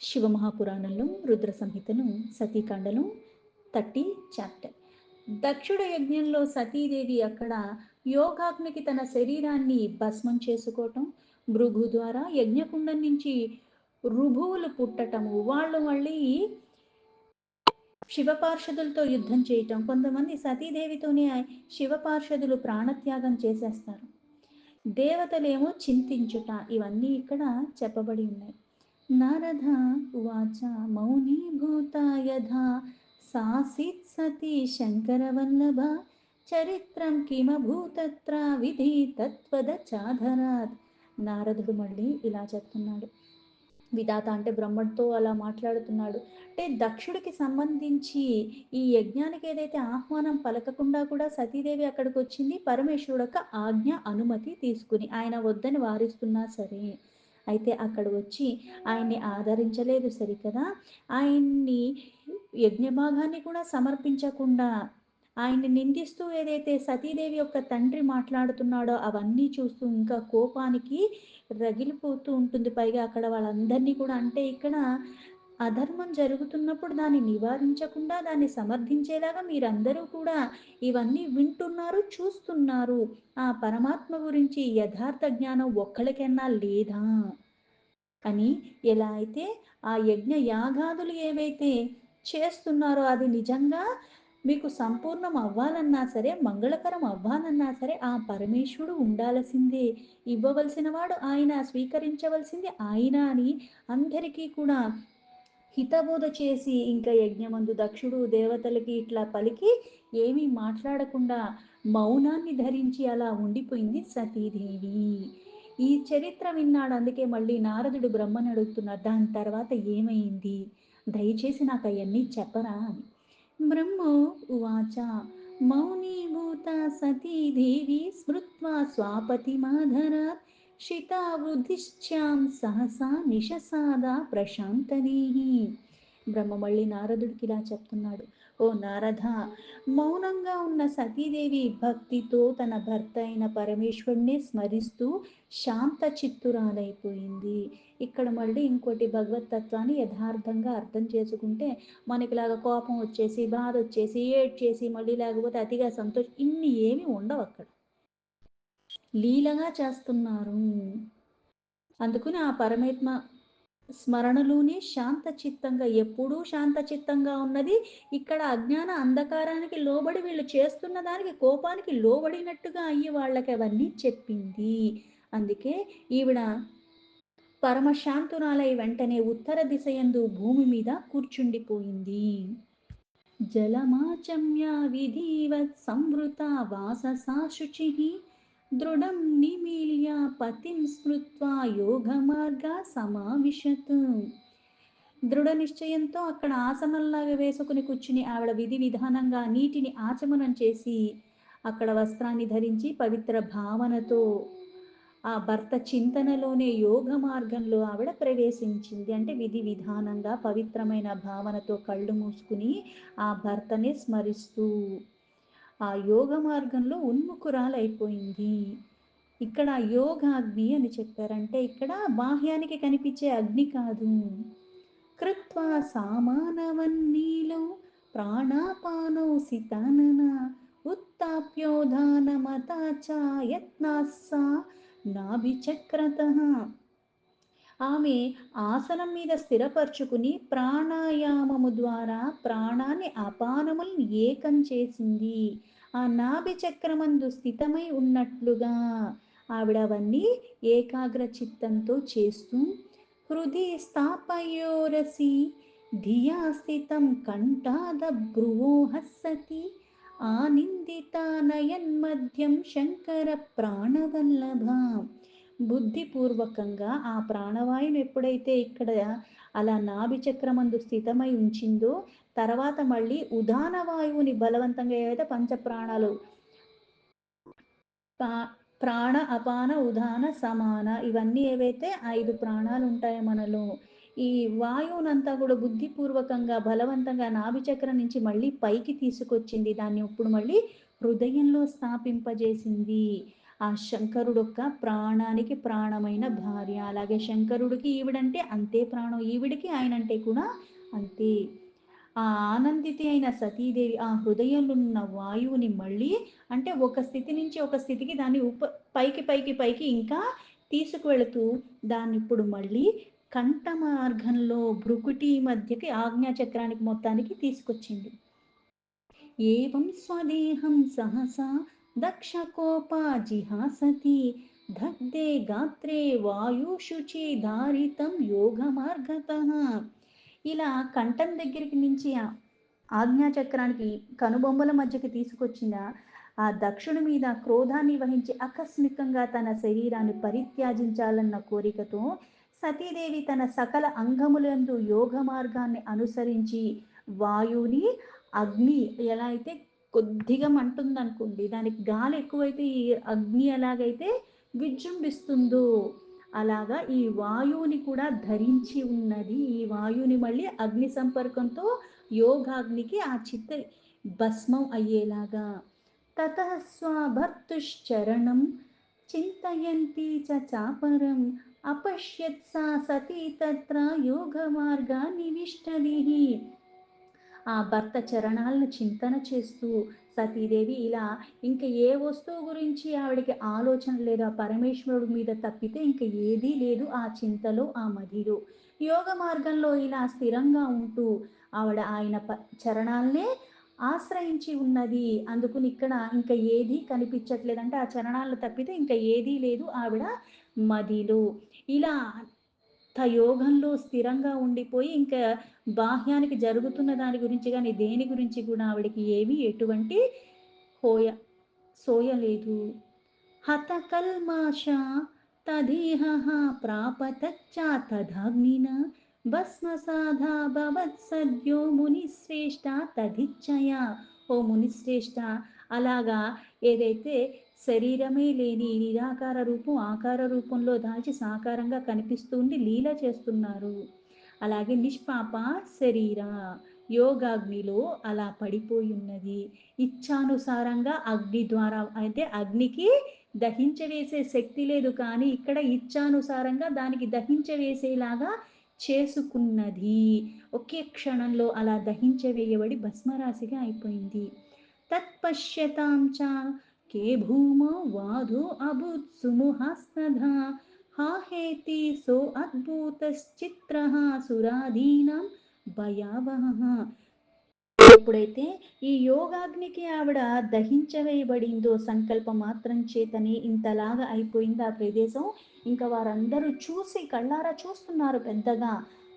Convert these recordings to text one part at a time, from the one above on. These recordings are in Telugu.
శివమహాపురాణంలో రుద్ర సంహితను సతీకాండలో 30 చాప్టర్. దక్షుడ యజ్ఞంలో సతీదేవి అక్కడ యోగాగ్నికి తన శరీరాన్ని భస్మం చేసుకోవటం, భృగు ద్వారా యజ్ఞకుండం నుంచి రుభువులు పుట్టటము, వాళ్ళు మళ్ళీ శివపార్షదులతో యుద్ధం చేయటం, కొంతమంది సతీదేవితోనే శివపార్షదులు ప్రాణత్యాగం చేసేస్తారు, దేవతలేమో చింతించుట, ఇవన్నీ ఇక్కడ చెప్పబడి ఉన్నాయి. నారద ఉవాచ మౌనీభూత యథా సాసిత్ సతీ శంకరవల్లభ చరిత్రం కిమభూతత్ర విధి తత్వద చాధరాత్. నారదుడు మళ్ళీ ఇలా చెప్తున్నాడు. విధాత అంటే బ్రహ్మతో అలా మాట్లాడుతున్నాడు. అంటే దక్షుడికి సంబంధించి ఈ యజ్ఞానికి ఏదైతే ఆహ్వానం పలకకుండా కూడా సతీదేవి అక్కడికి వచ్చింది, పరమేశ్వరుడు యొక్క ఆజ్ఞ అనుమతి తీసుకుని, ఆయన వద్దని వారిస్తున్నా సరే. అయితే అక్కడ వచ్చి ఆయన్ని ఆదరించలేదు సరికదా, ఆయన్ని యజ్ఞభాగాన్ని కూడా సమర్పించకుండా ఆయన్ని నిందిస్తూ ఏదైతే సతీదేవి యొక్క తండ్రి మాట్లాడుతున్నాడో అవన్నీ చూస్తూ ఇంకా కోపానికి రగిలిపోతూ ఉంటుంది. పైగా అక్కడ వాళ్ళందరినీ కూడా, అంటే ఇక్కడ అధర్మం జరుగుతున్నప్పుడు దాన్ని నివారించకుండా దాన్ని సమర్థించేలాగా మీరందరూ కూడా ఇవన్నీ వింటున్నారు, చూస్తున్నారు. ఆ పరమాత్మ గురించి యథార్థ జ్ఞానం ఒక్కళ్ళకన్నా లేదా అని, ఎలా అయితే ఆ యజ్ఞ యాగాదులు ఏవైతే చేస్తున్నారో అది నిజంగా మీకు సంపూర్ణం అవ్వాలన్నా సరే, మంగళకరం అవ్వాలన్నా సరే ఆ పరమేశ్వరుడు ఉండాల్సిందే, ఇవ్వవలసిన వాడు ఆయన, స్వీకరించవలసింది ఆయన అని అందరికీ కూడా హితబోధ చేసి, ఇంకా యజ్ఞమందు దక్షుడు దేవతలకి ఇట్లా పలికి ఏమీ మాట్లాడకుండా మౌనాన్ని ధరించి అలా ఉండిపోయింది సతీదేవి. ఈ చరిత్ర విన్నాడు. అందుకే మళ్ళీ నారదుడు బ్రహ్మని అడుగుతున్నారు, దాని తర్వాత ఏమైంది, దయచేసి నాకు అవన్నీ చెప్పరా అని. బ్రహ్మో ఉవాచ మౌనీభూత సతీదేవి స్మృత్వా స్వాపతిమాధరాత్ శితావృధిశ్చాం సహసా నిశసాద ప్రశాంతనీహి. బ్రహ్మ మళ్ళీ నారదుడికి ఇలా చెప్తున్నాడు, ఓ నారద, మౌనంగా ఉన్న సతీదేవి భక్తితో తన భర్త అయిన పరమేశ్వరుణ్ణి స్మరిస్తూ శాంత చిత్తురాలైపోయింది. ఇక్కడ మళ్ళీ ఇంకోటి భగవతత్వాన్ని యథార్థంగా అర్థం చేసుకుంటే మనకిలాగా కోపం వచ్చేసి, బాధ వచ్చేసి, ఏడ్చేసి, మళ్ళీ లేకపోతే అతిగా సంతోషం, ఇన్ని ఏమి ఉండవు అక్కడ. లీలగా చేస్తున్నారు. అందుకని ఆ పరమాత్మ స్మరణలోనే శాంత చిత్తంగా, ఎప్పుడూ శాంత చిత్తంగా ఉన్నది. ఇక్కడ అజ్ఞాన అంధకారానికి లోబడి వీళ్ళు చేస్తున్న దానికి కోపానికి లోబడినట్టుగా అయ్యి వాళ్ళకి అవన్నీ చెప్పింది. అందుకే ఈవిడ పరమశాంతురాలై వెంటనే ఉత్తర దిశయందు భూమి మీద కూర్చుండిపోయింది. జలమాచమ్య విధివత్ సంవృత వాససా శుచిః దృఢం నిమీల్య పతిం స్మృత్వా యోగ మార్గ సమావిశత్. దృఢ నిశ్చయంతో అక్కడ ఆసనంలాగా వేసుకుని కూర్చుని ఆవిడ విధి విధానంగా నీటిని ఆచమనం చేసి అక్కడ వస్త్రాన్ని ధరించి పవిత్ర భావనతో ఆ భర్త చింతనలోనే యోగ మార్గంలో ఆవిడ ప్రవేశించింది. అంటే విధి విధానంగా పవిత్రమైన భావనతో కళ్ళు మూసుకుని ఆ భర్తని స్మరిస్తూ ఆ యోగ మార్గంలో ఉన్ముఖురాలైపోయింది. ఇక్కడ యోగాగ్ని అని చెప్పారంటే ఇక్కడ బాహ్యానికి కనిపించే అగ్ని కాదు. కృత్వా సామానవన్నీలో ప్రాణాపానౌ సితానన ఉత్తాప్యోధానమతా చ యత్నాస్సా నాభిచక్రతః. ఆమె ఆసనం మీద స్థిరపరుచుకుని ప్రాణాయామము ద్వారా ప్రాణాన్ని అపానములను ఏకం చేసింది. ఆ నాభి చక్రమందు స్థితమై ఉన్నట్లుగా ఆవిడ అవన్నీ ఏకాగ్ర చిత్తంతో చేస్తూ హృది స్థాపయోరసి ధియా స్థితం కంఠాద భ్రువోహస్సతి ఆనిందితానయన్మధ్యం శంకర ప్రాణవల్లభ. బుద్ధిపూర్వకంగా ఆ ప్రాణవాయువుని ఎప్పుడైతే ఇక్కడ అలా నాభి చక్రమందు స్థితమై ఉంచిందో తర్వాత మళ్ళీ ఉదాన వాయువుని బలవంతంగా, ఏవైతే పంచ ప్రాణాలు ప్రాణ అపాన ఉదాన సమాన, ఇవన్నీ ఏవైతే 5 ప్రాణాలు ఉంటాయో మనలో, ఈ వాయువునంతా కూడా బుద్ధిపూర్వకంగా బలవంతంగా నాభిచక్రం నుంచి మళ్ళీ పైకి తీసుకొచ్చింది. దాన్ని ఇప్పుడు మళ్ళీ హృదయంలో స్థాపింపజేసింది. ఆ శంకరుడొక్క ప్రాణానికి ప్రాణమైన భార్య. అలాగే శంకరుడికి ఈవిడంటే అంతే ప్రాణం. ఈవిడికి ఆయనంటే కూడా అంతే. ఆ ఆనందితి అయిన సతీదేవి ఆ హృదయంలో ఉన్న వాయువుని మళ్ళీ అంటే ఒక స్థితి నుంచి ఒక స్థితికి దాన్ని పైకి పైకి పైకి ఇంకా తీసుకువెళుతూ దాన్నిప్పుడు మళ్ళీ కంఠ మార్గంలో భృకుటి మధ్యకి ఆజ్ఞాచక్రానికి మొత్తానికి తీసుకొచ్చింది. ఏవం స్వదేహం సహసా దక్షకోపా జిహాసతి దగ్ధే గాత్రే వాయుశుచి ధారితం యోగమార్గతః. ఇలా కంఠం దగ్గరికి నుంచి ఆజ్ఞాచక్రానికి కనుబొమ్మల మధ్యకి తీసుకొచ్చిన ఆ దక్షుని మీద క్రోధాన్ని వహించి ఆకస్మికంగా తన శరీరాన్ని పరిత్యాజించాలన్న కోరికతో సతీదేవి తన సకల అంగములందు యోగ మార్గాన్ని అనుసరించి వాయువుని అగ్ని ఎలా అయితే కొద్దిగా మంటుందనుకోండి, దానికి గాలి ఎక్కువైతే ఈ అగ్ని ఎలాగైతే విజృంభిస్తుందో అలాగా ఈ వాయువుని కూడా ధరించి ఉన్నది. ఈ వాయువుని మళ్ళీ అగ్ని సంపర్కంతో యోగాగ్నికి ఆ చిత్త భస్మం అయ్యేలాగా. తతః స్వభర్తుశ్చరణం చింతయంతి చ చాపరం అపశ్యత్ సా సతీ తత్ర యోగ మార్గా నివిష్టదిః. ఆ భర్త చరణాలను చింతన చేస్తూ సతీదేవి ఇలా ఇంక ఏ వస్తువు గురించి ఆవిడకి ఆలోచన లేదు, ఆ పరమేశ్వరుడు మీద తప్పితే ఇంక ఏదీ లేదు ఆ చింతలో ఆ మదిలో. యోగ మార్గంలో ఇలా స్థిరంగా ఉంటూ ఆవిడ ఆయన చరణాలనే ఆశ్రయించి ఉన్నది. అందుకుని ఇక్కడ ఇంకా ఏదీ కనిపించట్లేదు, అంటే ఆ చరణాలను తప్పితే ఇంకా ఏదీ లేదు ఆవిడ మదిలో. ఇలా యోగంలో స్థిరంగా ఉండిపోయి ఇంకా బాహ్యానికి జరుగుతున్న దాని గురించి కానీ దేని గురించి కూడా ఆవిడకి ఏమీ ఎటువంటి హోయ సోయ లేదు. హత కల్మాష తదేహ ప్రాపతచ్చా తదాగ్నిన భస్మసాధా భవత్ సద్యో మునిశ్రేష్ట తదిచ్చయ. ఓ మునిశ్రేష్ట, అలాగా ఏదైతే శరీరమే లేని నిరాకార రూపం ఆకార రూపంలో దాల్చి సాకారంగా కనిపిస్తుంది లీల చేస్తున్నారు. అలాగే నిష్పాప శరీర యోగాగ్నిలో అలా పడిపోయి ఉన్నది. ఇచ్ఛానుసారంగా అగ్ని ద్వారా అయితే అగ్నికి దహించవేసే శక్తి లేదు, కానీ ఇక్కడ ఇచ్ఛానుసారంగా దానికి దహించవేసేలాగా చేసుకున్నది. ఒకే క్షణంలో అలా దహించవేయబడి భస్మరాశిగా అయిపోయింది. తత్పశ్యతాం చ కే భూమో వాధో అభూత్ సుముహాస్తథా హాహేతి సో అద్భుతశ్చిత్రః సురాధీనాం భయావహః. ఎప్పుడైతే ఈ యోగాగ్నికి ఆవిడ దహించవేయబడిందో సంకల్ప మాత్రం చేతనే ఇంతలాగా అయిపోయింది ఆ ప్రదేశం. ఇంకా వారందరూ చూసి కళ్ళారా చూస్తున్నారు, పెద్దగా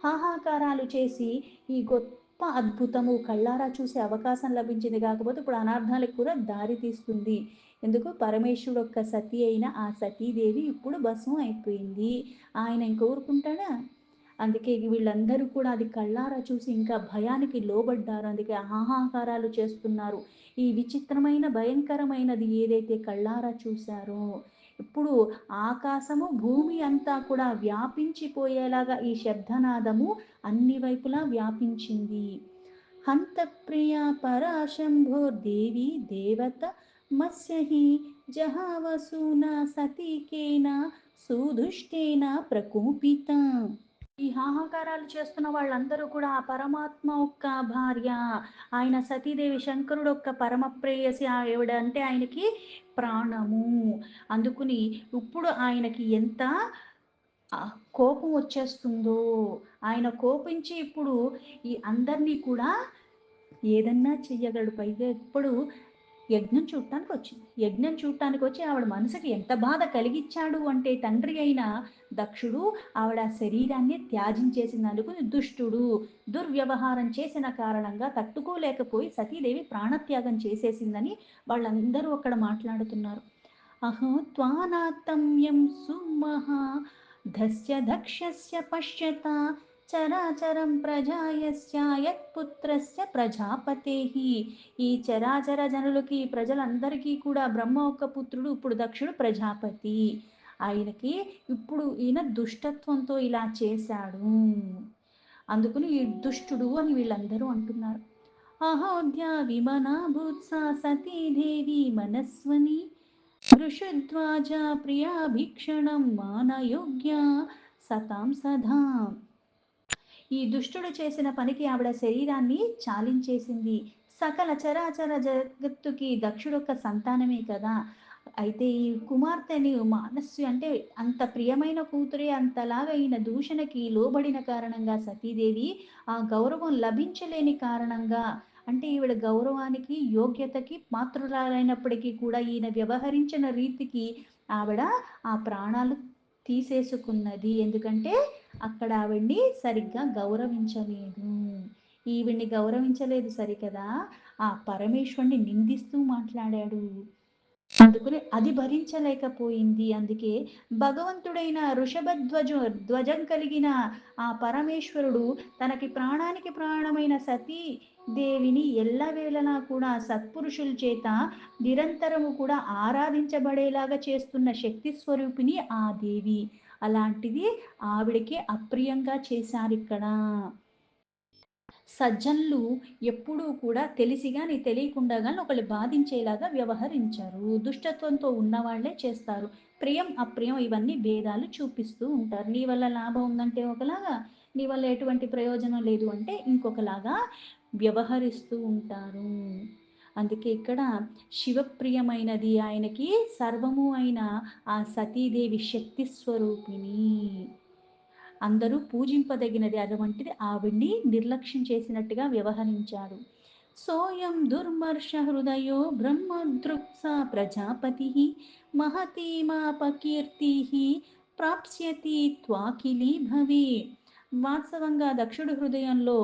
హాహాకారాలు చేసి ఈ గొప్ప అద్భుతము కళ్ళారా చూసే అవకాశం లభించింది. కాకపోతే ఇప్పుడు అనార్థాలకు కూడా దారి తీస్తుంది. ఎందుకు పరమేశ్వరుడు యొక్క సతీ అయిన ఆ సతీదేవి ఇప్పుడు భస్మం అయిపోయింది. ఆయన ఇంక ఊరుకుంటాడా? అందుకే వీళ్ళందరూ కూడా అది కళ్ళారా చూసి ఇంకా భయానికి లోబడ్డారు. అందుకే హాహాకారాలు చేస్తున్నారు. ఈ విచిత్రమైన భయంకరమైనది ఏదైతే కళ్ళారా చూశారో ఇప్పుడు ఆకాశము భూమి అంతా కూడా వ్యాపించిపోయేలాగా ఈ శబ్దనాదము అన్ని వైపులా వ్యాపించింది. హంత ప్రియ పరాశంభోర్దేవి దేవత మత్స్యహి జహావసూన సతీకేన సుదుష్టేన ప్రకోపిత. ఈ హాహాకారాలు చేస్తున్న వాళ్ళందరూ కూడా ఆ పరమాత్మ యొక్క భార్య ఆయన సతీదేవి, శంకరుడు యొక్క పరమ ప్రేయసి ఆవిడ అంటే ఆయనకి ప్రాణము. అందుకుని ఇప్పుడు ఆయనకి ఎంత కోపం వచ్చేస్తుందో, ఆయన కోపించి ఇప్పుడు ఈ అందరినీ కూడా ఏదన్నా చెయ్యగలడు. పైగా ఇప్పుడు యజ్ఞం చూడటానికి వచ్చింది. యజ్ఞం చూడటానికి వచ్చి ఆవిడ మనసుకి ఎంత బాధ కలిగించాడు అంటే తండ్రి అయిన దక్షుడు ఆవిడ శరీరాన్ని త్యాజించేసినందుకు దుష్టుడు దుర్వ్యవహారం చేసిన కారణంగా తట్టుకోలేకపోయి సతీదేవి ప్రాణత్యాగం చేసేసిందని వాళ్ళందరూ అక్కడ మాట్లాడుతున్నారు. అహో త్వానాత్తమ్యం సుమహా ధస్య దక్షస్య పశ్యత చరాచరం ప్రజాయస్య యత్పుత్రస్య ప్రజాపతేహి. ఈ చరాచర జనులకి ప్రజలందరికీ కూడా బ్రహ్మ ఒక్క పుత్రుడు ఇప్పుడు దక్షుడు ప్రజాపతి. ఆయనకి ఇప్పుడు ఈయన దుష్టత్వంతో ఇలా చేశాడు, అందుకని ఈ దుష్టుడు అని వీళ్ళందరూ అంటున్నారు. అహోధ్య విమనా భూత్సా సతీదేవి మనస్వని వృషధ్వాజ ప్రియా భీక్షణం మానయోగ్య సతాం సదా. ఈ దుష్టుడు చేసిన పనికి ఆవిడ శరీరాన్ని చాలించేసింది. సకల చరాచర జగత్తుకి దక్షుడొక్క సంతానమే కదా. అయితే ఈ కుమార్తెని మానస్సు అంటే అంత ప్రియమైన కూతురే అంతలాగా ఈయన దూషణకి లోబడిన కారణంగా సతీదేవి ఆ గౌరవం లభించలేని కారణంగా, అంటే ఈవిడ గౌరవానికి యోగ్యతకి పాత్రురాలైనప్పటికీ కూడా ఈయన వ్యవహరించిన రీతికి ఆవిడ ఆ ప్రాణాలు తీసేసుకున్నది. ఎందుకంటే అక్కడ ఆవిడ్ని సరిగ్గా గౌరవించలేదు. ఈవిడ్ని గౌరవించలేదు సరికదా, ఆ పరమేశ్వరుని నిందిస్తూ మాట్లాడాడు. అందుకని అది భరించలేకపోయింది. అందుకే భగవంతుడైన ధ్వజం కలిగిన ఆ పరమేశ్వరుడు తనకి ప్రాణానికి ప్రాణమైన సతీ దేవిని ఎల్లవేళలా కూడా సత్పురుషుల చేత నిరంతరము కూడా ఆరాధించబడేలాగా చేస్తున్న శక్తి స్వరూపిణి ఆ దేవి. అలాంటిది ఆవిడకి అప్రియంగా చేశారిక్కడ. సజ్జనులు ఎప్పుడూ కూడా తెలిసి గాని తెలియకుండా గాని ఒకళ్ళు బాధించేలాగా వ్యవహరించారు. దుష్టత్వంతో ఉన్నవాళ్లే చేస్తారు. ప్రియం అప్రియం ఇవన్నీ భేదాలు చూపిస్తూ ఉంటారు. నీ వల్ల లాభం ఉందంటే ఒకలాగా, నీ వల్ల ఎటువంటి ప్రయోజనం లేదు అంటే ఇంకొకలాగా వ్యవహరిస్తూ ఉంటారు. అందుకే ఇక్కడ శివప్రియమైనది, ఆయనకి సర్వము అయిన ఆ సతీదేవి శక్తి స్వరూపిణి, అందరూ పూజింపదగినది, అటువంటిది ఆవిడ్ని నిర్లక్ష్యం చేసినట్టుగా వ్యవహరించాడు. సోయం దుర్మర్ష హృదయో బ్రహ్మదృక్స ప్రజాపతి మహతీమాపకీర్తి ప్రాప్స్యతి త్వాకిలి భవి. వాస్తవంగా దక్షుడి హృదయంలో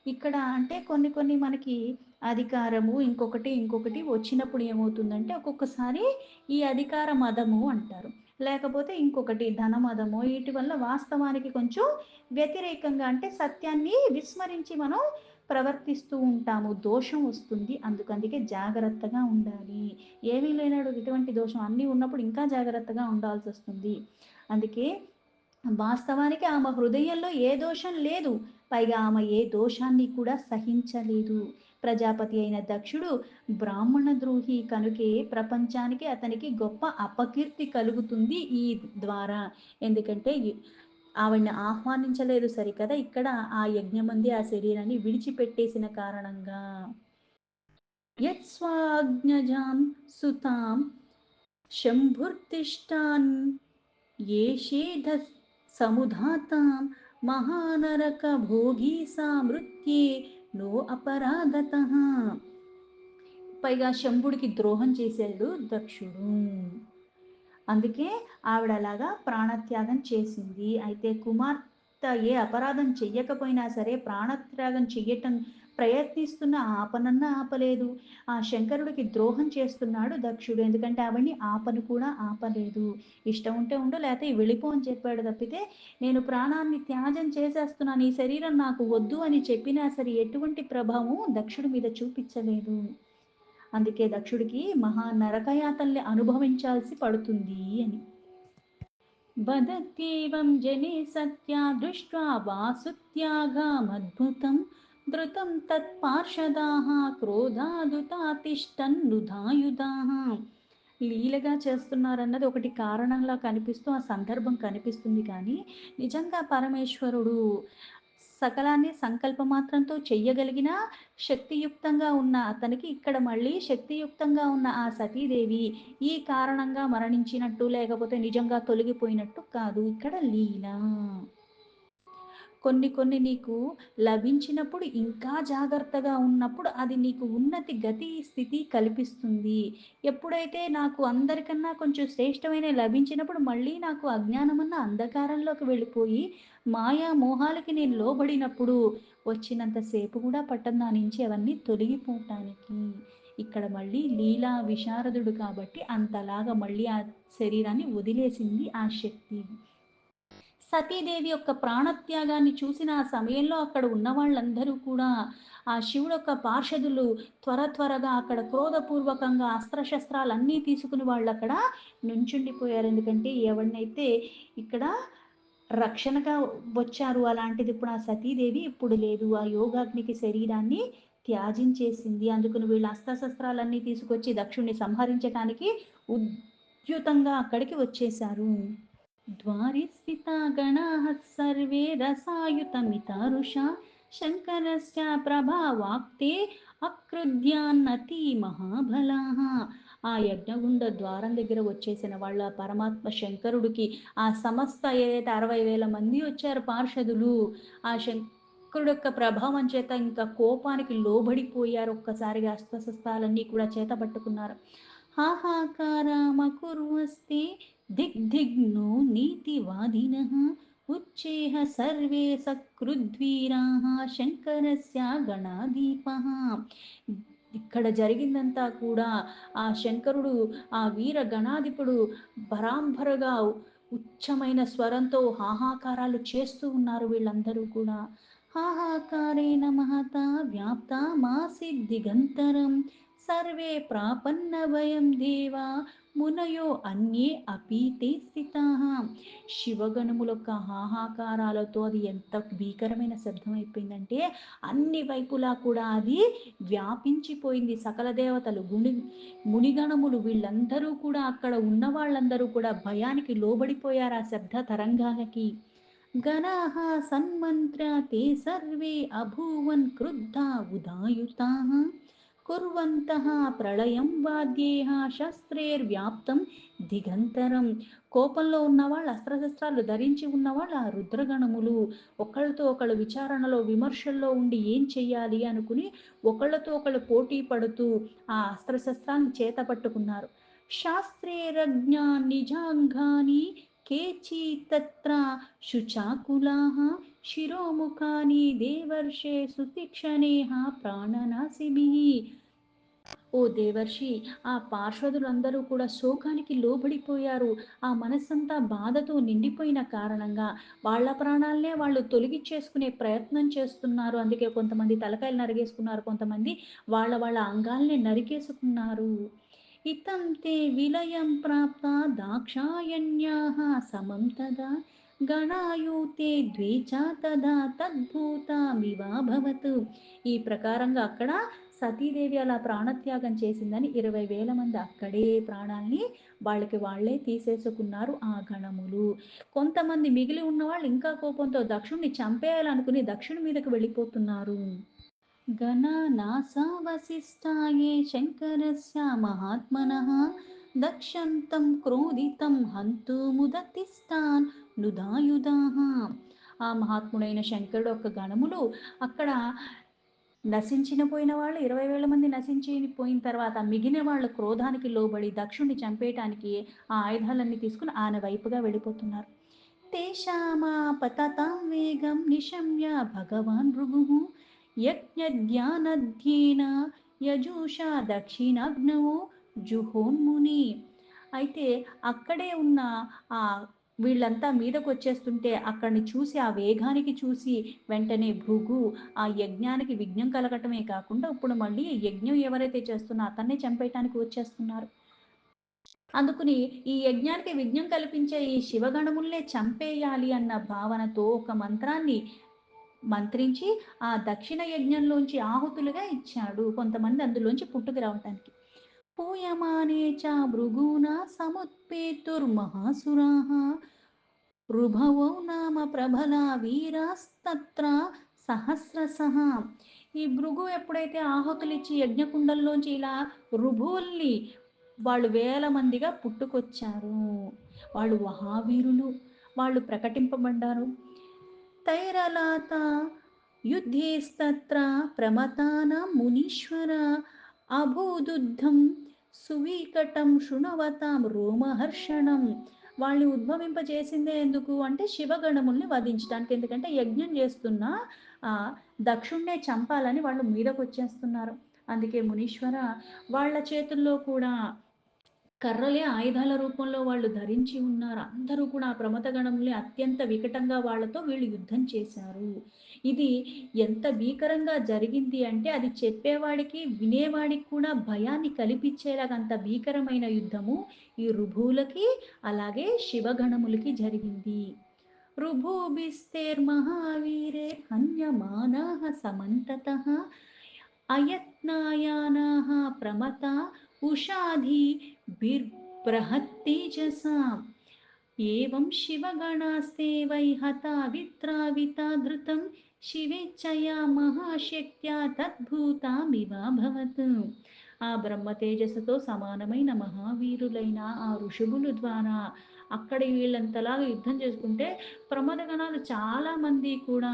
ఇక్కడ అంటే కొన్ని కొన్ని మనకి అధికారము ఇంకొకటి వచ్చినప్పుడు ఏమవుతుందంటే ఒక్కొక్కసారి ఈ అధికార మదము అంటారు, లేకపోతే ఇంకొకటి ధనమదము, వీటి వల్ల వాస్తవానికి కొంచెం వ్యతిరేకంగా అంటే సత్యాన్ని విస్మరించి మనం ప్రవర్తిస్తూ ఉంటాము, దోషం వస్తుంది. అందుకే జాగ్రత్తగా ఉండాలి. ఏమీ లేనాడు ఇటువంటి దోషం అన్నీ ఉన్నప్పుడు ఇంకా జాగ్రత్తగా ఉండాల్సి వస్తుంది. అందుకే వాస్తవానికి ఆమె హృదయంలో ఏ దోషం లేదు, పైగా ఆమె ఏ దోషాన్ని కూడా సహించలేదు. ప్రజాపతి అయిన దక్షుడు బ్రాహ్మణ ద్రోహి కనుకే ప్రపంచానికి అతనికి గొప్ప అపకీర్తి కలుగుతుంది ఈ ద్వారా. ఎందుకంటే ఆవిడ్ని ఆహ్వానించలేదు సరికదా, ఇక్కడ ఆ యజ్ఞమంది ఆ శరీరాన్ని విడిచిపెట్టేసిన కారణంగా. యత్స్వాజ్ఞజాం సుతాం శంభుర్తిష్టాన్ ఏషేధ సముధాతాం మహానరక భోగి సా మృత్యే నో అపరాధత. పైగా శంభుడికి ద్రోహం చేశాడు దక్షుడు, అందుకే ఆవిడ అలాగా ప్రాణత్యాగం చేసింది. అయితే కుమార్తె ఏ అపరాధం చెయ్యకపోయినా సరే ప్రాణత్యాగం చెయ్యటం ప్రయత్నిస్తున్న ఆపనన్నా ఆపలేదు. ఆ శంకరుడికి ద్రోహం చేస్తున్నాడు దక్షుడు, ఎందుకంటే ఆవిడ్ని ఆపను కూడా ఆపలేదు. ఇష్టం ఉంటే ఉండు లేకపోతే వెళ్ళిపో అని చెప్పాడు తప్పితే నేను ప్రాణాన్ని త్యాగం చేసేస్తున్నాను, ఈ శరీరం నాకు వద్దు అని చెప్పినా సరే ఎటువంటి ప్రభావం దక్షుడి మీద చూపించలేదు. అందుకే దక్షుడికి మహా నరకయాతల్ని అనుభవించాల్సి పడుతుంది అని. వదత్యేవం జనే సత్యా దృష్ట్వా వాసుత్యాగమద్భుతం ధృతం తత్పార్షదాః క్రోధాదుతాతిష్టన్నుధాయుధాః. లీలగా చేస్తున్నారన్నది ఒకటి కారణంలా కనిపిస్తూ ఆ సందర్భం కనిపిస్తుంది, కానీ నిజంగా పరమేశ్వరుడు సకలాన్ని సంకల్పమాత్రంతో చెయ్యగలిగిన శక్తియుక్తంగా ఉన్న అతనికి ఇక్కడ మళ్ళీ శక్తియుక్తంగా ఉన్న ఆ సతీదేవి ఈ కారణంగా మరణించినట్టు లేకపోతే నిజంగా తొలగిపోయినట్టు కాదు, ఇక్కడ లీల. కొన్ని కొన్ని నీకు లభించినప్పుడు ఇంకా జాగ్రత్తగా ఉన్నప్పుడు అది నీకు ఉన్నతి గతి స్థితి కల్పిస్తుంది. ఎప్పుడైతే నాకు అందరికన్నా కొంచెం శ్రేష్టమైన లభించినప్పుడు మళ్ళీ నాకు అజ్ఞానమన్న అంధకారంలోకి వెళ్ళిపోయి మాయా మోహాలకి నేను లోబడినప్పుడు వచ్చినంతసేపు కూడా పట్టం నా నుంచి అవన్నీ తొలగిపోవటానికి. ఇక్కడ మళ్ళీ లీలా విశారదుడు కాబట్టి అంతలాగా మళ్ళీ ఆ శరీరాన్ని వదిలేసింది ఆ శక్తి. సతీదేవి యొక్క ప్రాణత్యాగాన్ని చూసిన ఆ సమయంలో అక్కడ ఉన్న వాళ్ళందరూ కూడా ఆ శివుడు యొక్క పార్షదులు త్వరగా అక్కడ క్రోధపూర్వకంగా అస్త్రశస్త్రాలన్నీ తీసుకుని వాళ్ళు అక్కడ నుంచుండిపోయారు. ఎందుకంటే ఎవరినైతే ఇక్కడ రక్షణగా వచ్చారు అలాంటిది ఇప్పుడు ఆ సతీదేవి ఇప్పుడు లేదు, ఆ యోగాగ్నికి శరీరాన్ని త్యాజించేసింది. అందుకని వీళ్ళు అస్త్రశస్త్రాలన్నీ తీసుకొచ్చి దక్షుణ్ణి సంహరించడానికి యుతంగా అక్కడికి వచ్చేశారు. ద్వారి స్థితా గణాః సర్వే రసాయుతమితారుషా శంకరస్య ప్రభావాక్తే అక్రుధ్యాన్నతి మహాబలాః. ఆ యజ్ఞగుండ ద్వారం దగ్గర వచ్చేసిన వాళ్ళ పరమాత్మ శంకరుడికి ఆ సమస్త ఏదైతే 60,000 మంది వచ్చారు పార్షదులు, ఆ శంకరుడు యొక్క ప్రభావం చేత ఇంకా కోపానికి లోబడిపోయారు. ఒక్కసారిగా అస్త్రశస్త్రాలన్నీ కూడా చేతబట్టుకున్నారు. हाहाकारामकुर्वस्ते दिग्धिग्नो नीतिवादिनः उच्चैः सर्वे सकृद्वीराः శంకరస్య గణాధీపః. ఇక్కడ జరిగిందంతా కూడా ఆ శంకరుడు, ఆ వీర గణాధిపుడు పరాంబరగా ఉచ్చమైన స్వరంతో హాహాకారాలు చేస్తూ ఉన్నారు వీళ్ళందరూ కూడా. హాహాకారేణ మహతా వ్యాప్తమాసీద్ దిగంతరం సర్వే ప్రాపన్నవయం దేవా మునయో అన్యే అపి తే స్థితాః. శివగణముల యొక్క హాహాకారాలతో అది ఎంత భీకరమైన శబ్దం అయిపోయిందంటే అన్ని వైపులా కూడా అది వ్యాపించిపోయింది. సకల దేవతలు, మునిగణములు వీళ్ళందరూ కూడా, అక్కడ ఉన్న వాళ్ళందరూ కూడా భయానికి లోబడిపోయారు ఆ శబ్ద తరంగాలకి. గణాః సన్మంత్ర్య తే సర్వే అభూవన్ క్రుద్ధా ఉదాయుతాః కుర్వంతః ప్రళయం వాద్యేః శస్త్రైర్వ్యాప్తం దిగంతరం. కోపంలో ఉన్నవాళ్ళు, అస్త్రశస్త్రాలు ధరించి ఉన్నవాళ్ళు, ఆ రుద్రగణములు ఒకళ్ళతో ఒకళ్ళు విచారణలో విమర్శల్లో ఉండి ఏం చెయ్యాలి అనుకుని ఒకళ్ళతో ఒకళ్ళు పోటీ పడుతూ ఆ అస్త్రశస్త్రాన్ని చేతపట్టుకున్నారు. శాస్త్రేరజ్ఞా నిజాంగాని కేచిత్తత్ర శుచాకులాః శిరోముఖాని దేవర్షే సుతిక్షణేః ప్రాణనాశిభిః. ఓ దేవర్షి, ఆ పార్షదులందరూ కూడా శోకానికి లోబడిపోయారు. ఆ మనస్సంతా బాధతో నిండిపోయిన కారణంగా వాళ్ళ ప్రాణాలనే వాళ్ళు తొలగించేసుకునే ప్రయత్నం చేస్తున్నారు. అందుకే కొంతమంది తలకాయలు నరిగేసుకున్నారు, కొంతమంది వాళ్ళ వాళ్ళ అంగాల్ని నరికేసుకున్నారు. ఇతం తే విలయం ప్రాప్త దాక్షాయణ్యాః సమం తదా గణాయూతే ద్వే చ తదా తద్భూతమివాభవత్. ఈ ప్రకారంగా అక్కడ సతీదేవి అలా ప్రాణత్యాగం చేసిందని 20,000 మంది అక్కడే ప్రాణాల్ని వాళ్ళకి వాళ్ళే తీసేసుకున్నారు ఆ గణములు. కొంతమంది మిగిలి ఉన్నవాళ్ళు ఇంకా కోపంతో దక్షుణ్ణి చంపేయాలనుకుని దక్షుని మీదకు వెళ్ళిపోతున్నారు. गणानासावशिष्टाये शङ्करस्य महात्मनः दक्षन्तं क्रोधितं हन्तुमुदतिष्ठान् నుదాయుధాః. ఆ మహాత్ముడైన శంకరుడు యొక్క గణములు అక్కడ నశించిన పోయిన వాళ్ళు 20,000 మంది నశించిపోయిన తర్వాత మిగిలిన వాళ్ళు క్రోధానికి లోబడి దక్షుణ్ణి చంపేయటానికి ఆ ఆయుధాలన్నీ తీసుకుని ఆయన వైపుగా వెళ్ళిపోతున్నారు. తేషామాపతతాం వేగం నిశమ్య భగవాన్ భృగుః యజ్ఞధ్యానధ్యేన యజూషా దక్షిణాగ్నౌ జుహోన్ముని. అయితే అక్కడే ఉన్న ఆ వీళ్ళంతా మీదకు వచ్చేస్తుంటే అక్కడిని చూసి, ఆ వేగానికి చూసి వెంటనే భృగు ఆ యజ్ఞానికి విఘ్నం కలగటమే కాకుండా ఇప్పుడు మళ్ళీ యజ్ఞం ఎవరైతే చేస్తున్నా అతన్నే చంపేయటానికి వచ్చేస్తున్నారు. అందుకుని ఈ యజ్ఞానికి విఘ్నం కల్పించే ఈ శివగణముల్నే చంపేయాలి అన్న భావనతో ఒక మంత్రాన్ని మంత్రించి ఆ దక్షిణ యజ్ఞంలోంచి ఆహుతులుగా ఇచ్చాడు కొంతమంది అందులోంచి పుట్టుకు రావటానికి. పూయమానే చ భృగూనా సముత్పేతుర్మహాసురాః రుభవో నామ ప్రబలా వీరాస్తత్ర సహస్రశః. ఈ భృగు ఎప్పుడైతే ఆహుతులిచ్చి యజ్ఞకుండంలోంచి ఇలా రుభువుల్ని వాళ్ళు వేల మందిగా పుట్టుకొచ్చారు. వాళ్ళు మహావీరులు, వాళ్ళు ప్రకటింపబడ్డారు. తైరలాత యుద్ధేస్తత్ర ప్రమతానాం మునీశ్వర అభూదుద్ధం సువికటం శృణవతాం రోమహర్షణం. వాళ్ళని ఉద్భవింపజేసిందే ఎందుకు అంటే శివగణముల్ని వధించడానికి. ఎందుకంటే యజ్ఞం చేస్తున్న ఆ దక్షుణ్ణే చంపాలని వాళ్ళు మీదకు వచ్చేస్తున్నారు. అందుకే మునీశ్వర, వాళ్ళ చేతుల్లో కూడా కర్రలే ఆయుధాల రూపంలో వాళ్ళు ధరించి ఉన్నారు. అందరూ కూడా ఆ ప్రమథగణంని అత్యంత వికటంగా వాళ్ళతో వీళ్ళు యుద్ధం చేశారు. ఇది ఎంత భీకరంగా జరిగింది అంటే అది చెప్పేవాడికి వినేవాడికి కూడా భయాన్ని కల్పించేలాగా అంత భీకరమైన యుద్ధము ఈ రుభువులకి అలాగే శివగణములకి జరిగింది. రుభుభిస్తేర్మహావీరే హన్యమానాః సమంతతః అయత్నాయానాః ప్రమత ఉషాధి बृहत्तेजसा एवं शिवगणास्ते वै हता वित्राविता धृतं शिवेच्छया महाशक्त्या తద్భూతామివాభవత్. ఆ బ్రహ్మ తేజస్సుతో సమానమైన మహావీరులైన ఆ ఋషువులు ద్వారా అక్కడ వీళ్ళంతలాగా యుద్ధం చేసుకుంటే ప్రమదగణాలు చాలామంది కూడా,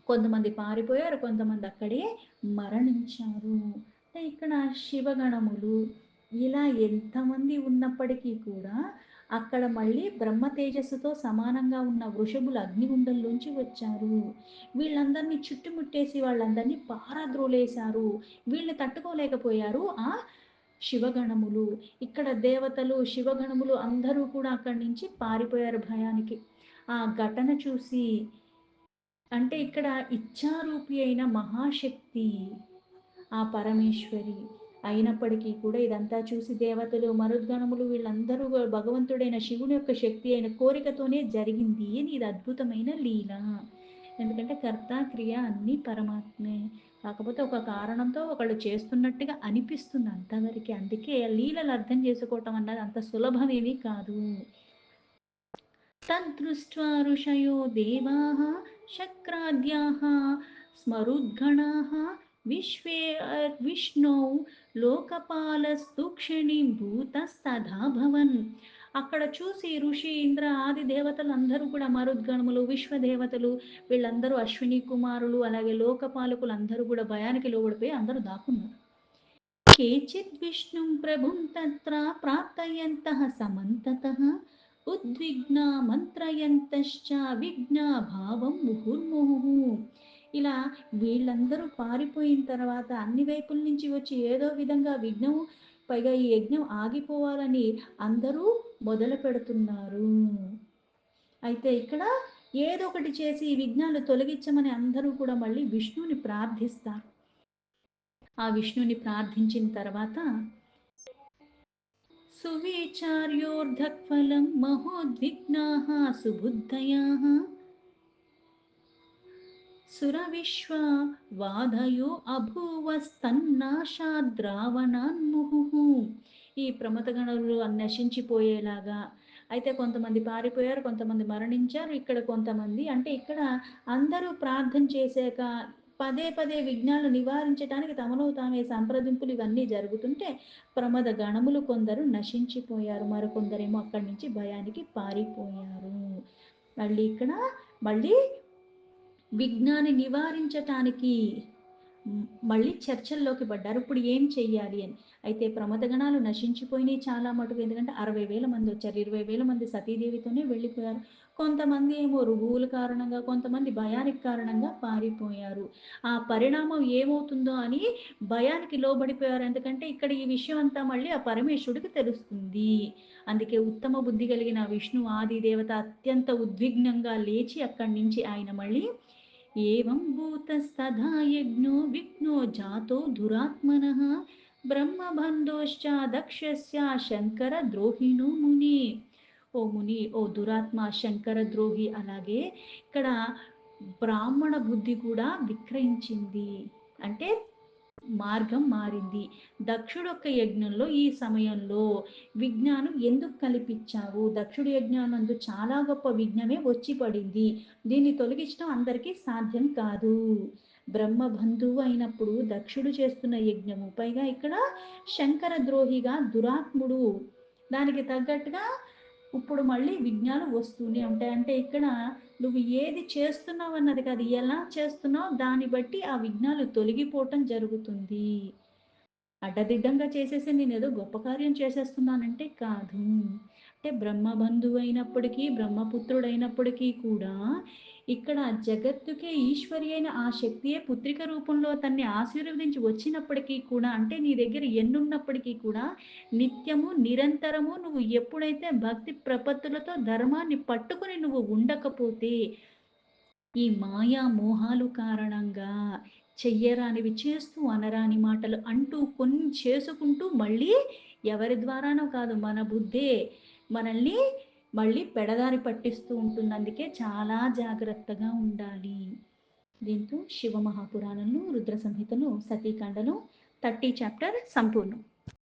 కొంతమంది పారిపోయారు, కొంతమంది అక్కడే మరణించారు. ఇక్కడ శివగణములు ఇలా ఎంతమంది ఉన్నప్పటికీ కూడా అక్కడ మళ్ళీ బ్రహ్మ తేజస్సుతో సమానంగా ఉన్న వృషభులు అగ్నిగుండంలోంచి వచ్చారు. వీళ్ళందరినీ చుట్టుముట్టేసి వాళ్ళందరినీ పారద్రోలేశారు. వీళ్ళని తట్టుకోలేకపోయారు ఆ శివగణములు. ఇక్కడ దేవతలు శివగణములు అందరూ కూడా అక్కడి నుంచి పారిపోయారు భయానికి. ఆ ఘటన చూసి, అంటే ఇక్కడ ఇచ్ఛారూపి అయిన మహాశక్తి ఆ పరమేశ్వరి అయినప్పటికీ కూడా ఇదంతా చూసి దేవతలు మరుద్గణములు వీళ్ళందరూ భగవంతుడైన శివుని యొక్క శక్తి అయిన కోరికతోనే జరిగింది అని ఇది అద్భుతమైన లీల. ఎందుకంటే కర్త క్రియ అన్నీ పరమాత్మే, కాకపోతే ఒక కారణంతో ఒకళ్ళు చేస్తున్నట్టుగా అనిపిస్తుంది అంతవరకు. అందుకే లీలలు అర్థం చేసుకోవటం అన్నది అంత సులభమేమీ కాదు. తద్దృష్ట్వా ఋషయో దేవాః శక్రాద్యాః స్మరుద్గణాః విష్ణౌ లోకపాలస్తు క్షణీభూతస్తథాభవన్. అక్కడ చూసి ఋషి ఇంద్ర ఆది దేవతలు అందరూ కూడా మరుద్గణములు విశ్వదేవతలు వీళ్ళందరూ అశ్విని కుమారులు అలాగే లోకపాలకులు అందరూ కూడా భయానికి లోబడిపోయి అందరూ దాక్కున్నారు. కేచిద్ విష్ణుం ప్రభుం తత్ర ప్రార్థయంతః సమంతతః ఉద్విగ్నా మంత్రయంతశ్చ విఘ్నా భావం ముహుర్ముహు. ఇలా వీళ్ళందరూ పారిపోయిన తర్వాత అన్ని వైపుల నుంచి వచ్చి ఏదో విధంగా విఘ్నం, పైగా ఈ యజ్ఞం ఆగిపోవాలని అందరూ మొదలు పెడుతున్నారు. అయితే ఇక్కడ ఏదో ఒకటి చేసి ఈ విఘ్నాలు తొలగించమని అందరూ కూడా మళ్ళీ విష్ణువుని ప్రార్థిస్తారు. ఆ విష్ణుని ప్రార్థించిన తర్వాత సువిచార్యోర్ధక్ఫలం మహోద్విగ్నాః సుబుద్ధయాః సురవిశ్వ వాదయో అభూవస్తన్నాశాద్రావణాన్ముహు. ఈ ప్రమథగణులు నశించిపోయేలాగా, అయితే కొంతమంది పారిపోయారు, కొంతమంది మరణించారు, ఇక్కడ కొంతమంది, అంటే ఇక్కడ అందరూ ప్రార్థన చేశాక పదే పదే విఘ్నాలు నివారించడానికి తమలో తామే సంప్రదింపులు ఇవన్నీ జరుగుతుంటే ప్రమద గణములు కొందరు నశించిపోయారు, మరికొందరేమో అక్కడి నుంచి భయానికి పారిపోయారు. మళ్ళీ ఇక్కడ మళ్ళీ విఘ్నాన్ని నివారించటానికి మళ్ళీ చర్చల్లోకి పడ్డారు. ఇప్పుడు ఏం చెయ్యాలి అని. అయితే ప్రమదగణాలు నశించిపోయినాయి చాలా మటుకు. ఎందుకంటే 60,000 మంది వచ్చారు, 20,000 మంది సతీదేవితోనే వెళ్ళిపోయారు. కొంతమంది ఏమో రుగువుల కారణంగా, కొంతమంది భయానికి కారణంగా పారిపోయారు. ఆ పరిణామం ఏమవుతుందో అని భయానికి లోబడిపోయారు. ఎందుకంటే ఇక్కడ ఈ విషయం అంతా మళ్ళీ ఆ పరమేశ్వరుడికి తెలుస్తుంది. అందుకే ఉత్తమ బుద్ధి కలిగిన విష్ణు ఆది దేవత అత్యంత ఉద్విగ్నంగా లేచి అక్కడి నుంచి ఆయన మళ్ళీ ఏవం భూతస్తథా యజ్ఞో విఘ్నో జాతో దురాత్మనః బ్రహ్మబంధోశ్చ దక్షస్య శంకర ద్రోహిణో ముని. ఓ ముని, ఓ దురాత్మ శంకర ద్రోహి. అలాగే ఇక్కడ బ్రాహ్మణ బుద్ధి కూడా విక్రయించింది, అంటే మార్గం మారింది. దక్షుడొక్క యజ్ఞంలో ఈ సమయంలో విజ్ఞానం ఎందుకు కల్పించావు? దక్షుడి యజ్ఞానందు చాలా గొప్ప విఘ్నమే వచ్చి పడింది, దీన్ని తొలగించడం అందరికీ సాధ్యం కాదు. బ్రహ్మ బంధువు అయినప్పుడు దక్షుడు చేస్తున్న యజ్ఞము, పైగా ఇక్కడ శంకర ద్రోహిగా దురాత్ముడు, దానికి తగ్గట్టుగా ఇప్పుడు మళ్ళీ విఘ్నాలు వస్తూనే ఉంటాయి. అంటే ఇక్కడ నువ్వు ఏది చేస్తున్నావు అన్నది కాదు, ఎలా చేస్తున్నావు దాన్ని బట్టి ఆ విఘ్నాలు తొలగిపోవటం జరుగుతుంది. అడ్డదిడ్డంగా చేసేసి నేను ఏదో గొప్ప కార్యం చేసేస్తున్నానంటే కాదు. అంటే బ్రహ్మబంధువు అయినప్పటికీ బ్రహ్మపుత్రుడైనప్పటికీ కూడా ఇక్కడ జగత్తుకే ఈశ్వరి అయిన ఆ శక్తియే పుత్రిక రూపంలో తన్ని ఆశీర్వదించి వచ్చినప్పటికీ కూడా, అంటే నీ దగ్గర ఎన్నున్నప్పటికీ కూడా నిత్యము నిరంతరము నువ్వు ఎప్పుడైతే భక్తి ప్రపత్తులతో ధర్మాన్ని పట్టుకుని నువ్వు ఉండకపోతే ఈ మాయా మోహాలు కారణంగా చెయ్యరానివి చేస్తూ అనరాని మాటలు అంటూ కొన్ని చేసుకుంటూ మళ్ళీ ఎవరి ద్వారానో కాదు మన బుద్ధే మనల్ని మళ్ళీ పెడదారి పట్టిస్తూ ఉంటుంది. అందుకే చాలా జాగ్రత్తగా ఉండాలి. దీంతో శివ మహాపురాణంలో రుద్ర సంహితలో సతీకాండలో 30 చాప్టర్ సంపూర్ణం.